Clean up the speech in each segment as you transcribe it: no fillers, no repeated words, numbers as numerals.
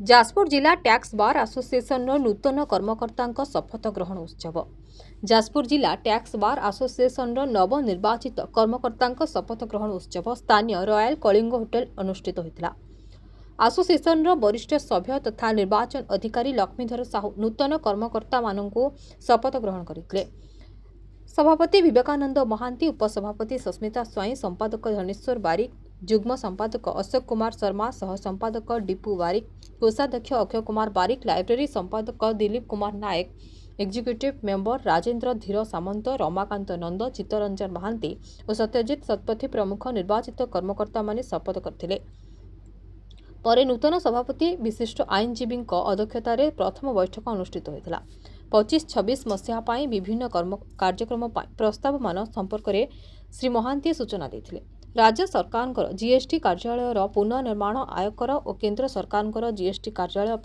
जाजपुर जिला tax bar association नूतन कर्मकर्ता शपथ ग्रहण उत्सव। जाजपुर जिला टैक्स बार एसोसिएशन नवनिर्वाचित कर्मकर्ता शपथ ग्रहण उत्सव स्थानीय रॉयल कलिंग होटेल अनुष्ठित होता। एसोसिएशन वरिष्ठ सभ्य तथा निर्वाचन अधिकारी लक्ष्मीधर साहू नूतन कर्मकर्ता मानू शपथ ग्रहण करते। सभापति विवेकानंद महांती, उपसभापति सस्मिता स्वाई, संपादक धनेश्वर बारिक, जुग्म संपादक अशोक कुमार शर्मा, सह संपादक दीपू बारिक, कोषाध्यक्ष अक्षय कुमार बारिक, लाइब्रेरी संपादक दिलीप कुमार नायक, एग्जीक्यूटिव मेंबर राजेन्द्र धीर सामंत, रमाकांत नंद, चित्तरंजन महांती और सत्यजित शतपथी प्रमुख निर्वाचित कर्मकर्ता माने शपथ करथिले। परे नूतन सभापति विशिष्ट आईनजीवी अध्यक्षतार प्रथम बैठक अनुष्ठित होता। 25-26 मसीहा विभिन्न कार्यक्रम प्रस्ताव मान संपर्क में श्री महांती सूचना देते। राज्य सरकार जीएसटी कार्यालय पुनर्निर्माण, आयकर और केंद्र सरकार जीएसटी कार्यालय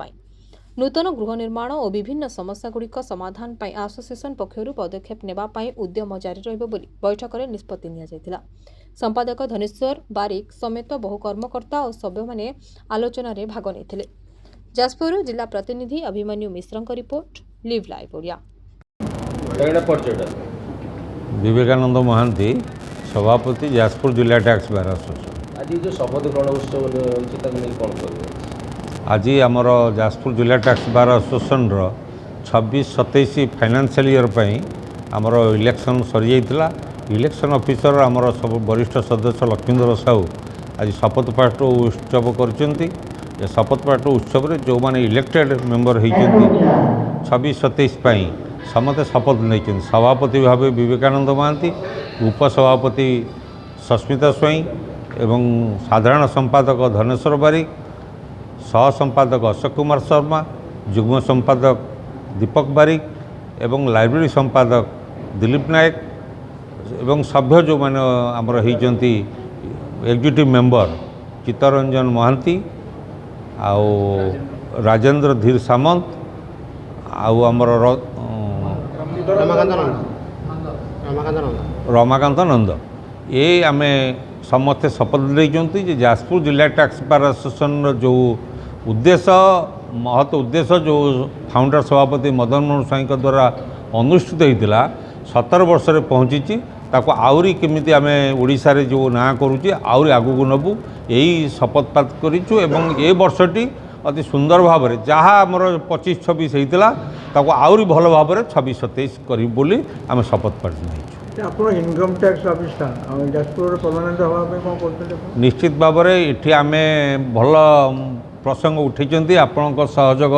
नूतन गृह निर्माण और विभिन्न समस्यागुड़िक समाधान एसोसिएशन पक्षर पदक्षेप नेबापी उद्यम जारी रहिबो बोली बैठक में निष्पत्ति नियाଯାଇଥିଲା। संपादक धनेश्वर बारिक समेत बहु कर्मकर्ता और सभ्य माने आलोचना रे भाग नेथिले। जाजपुर जिला प्रतिनिधि Abhimanyu Mishra report, live live Odia. Vivekananda Mohanty, सभापति, जाजपुर जिला टैक्स बार एसोसिएशन। आज जो शपथ ग्रहण उत्सव आज आमर जाजपुर जिला tax bar association 26-27 financial year आमर इलेक्शन सरी जाइतिला। इलेक्शन ऑफिसर आमर सब वरिष्ठ सदस्य लक्ष्मीधर साहू आज शपथ पाठ उत्सव करचंती। ये शपथ पाठ उत्सव रे जो माने इलेक्टेड मेंबर होइचंती 26-27 समस्त शपथ नहीं। सभापति भाव विवेकानंद महांती, उपसभापति सस्मिता स्वाई एवं साधारण संपादक धनेश्वर बारिक, सह संपादक अशोक कुमार शर्मा, जुग्म संपादक दीपक बारिक एवं लाइब्रेरी संपादक दिलीप नायक एवं सभ्य जो मैंने आमर होती एग्जीक्यूटिव मेंबर चित्तरंजन महांती, आउ राजेन्द्र धीर सामंत, आउ आमर रमाकांत नंद, ये आम समस्ते शपथ नहीं। जाजपुर जिला टैक्स बार एसोसिएशन जो उद्देश्य महत उद्देश्य जो फाउंडर सभापति मदन मोहन स्वाई द्वारा अनुष्ठित होता 17 वर्ष में पहुँची ताको आउरी केमिति आमे ओडिशा रे जो ना करूची आउरी आगु नबू यही शपथ पाठ करिछु। एवं ए वर्षटी अति सुंदर भाव में जहाँ आमर 25-26 होता ताको आउरी भल भाव में 26-27 करी बोली आमे शपथ पाठ नहीं। Income tax officer Jajpur permanent होगा कौन करते? निश्चित भाव में ये आम भल प्रसंग उठे आपण सहयोग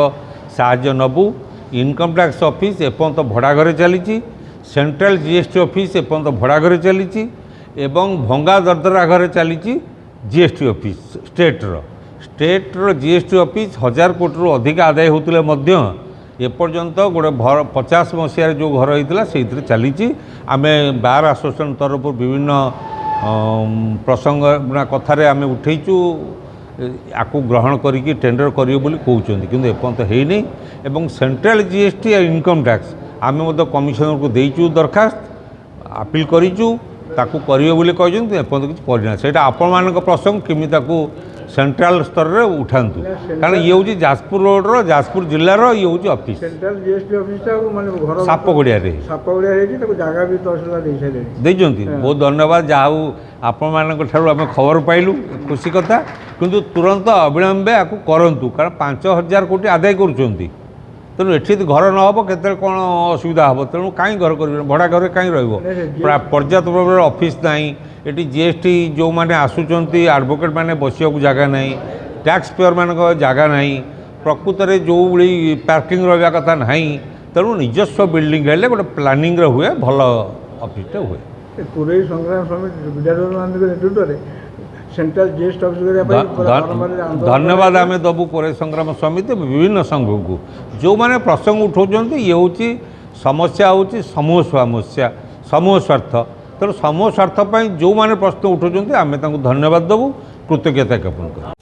साहाय्य नबू। इनकम टैक्स ऑफिस एपर्यंत भड़ा घरे चली, सेंट्रल जीएसटी ऑफिस एपर्यंत भड़ा घरे चली एवं भंगा दरदरा घरे चली जीएसटी ऑफिस स्टेट्र जीएसटी ऑफिस 1000 कोटी रु अधिक आदाय होते एपर्यंत गोटे 50 मसीह जो घर होता से चली। आम बार एसोसिएशन तरफ विभिन्न प्रसंग कथार आम उठेचु आपको ग्रहण करिकी टेंडर करियो बोली कहउछन्ती किंतु एपर्यंत है नहीं। एवं सेंट्रल जीएसटी और इनकम टैक्स आम कमिशनर को देचु दरखास्त अपील करिचु ताकू करियो बोली कहउछन्ती एपर्यंत किछ करना। सेटा आपण मानक प्रसंग किमि ताकू सेंट्रल स्तर रे उठांतु कारण ये हूँ जाजपुर रोड जाजपुर जिलार ये हूँ ऑफिस। सेंट्रल जीएसटी ऑफिस माने घर सापगड़िया रे जगह भी तहसीलदार देइछन्ती। बहुत धन्यवाद। जाऊ आपण मानक ठारू आम खबर पाइलु, खुशी कथा। किंतु तुरंत अविलंबे आपको करंतु कारण 5000 कोटी आदाय करुछन्ती। तेणु एठी घर न हो केते कौन असुविधा हम तेणु कहीं घर कर भड़ा घर कहीं पर्याप्त भाव ऑफिस नहीं। ये जीएसटी जो मैंने आसुचंती एडवोकेट मैंने बसिया जगह नहीं, टैक्स पेयर मान जगह नहीं, प्रकृत में जो भाई पार्किंग रहा कथा नहीं। तेणु निजस्व बिल्डिंग है गोटे प्लानिंग हुए भल ऑफिस हुए। पूरे संग्राम समिति विद्याधर नेतृत्व में सेंट्रल जीएसटी ऑफिस धन्यवाद आम दबू पूरे संग्राम समिति विभिन्न संघ को जो मैंने प्रसंग उठाऊँ। ये हूँ समस्या हूँ समूह समस्या समूह स्वार्थ। तेणु समूह स्वार्थ जो मैंने प्रश्न उठाऊँ आम धन्यवाद दबू, कृतज्ञता ज्ञापन कर।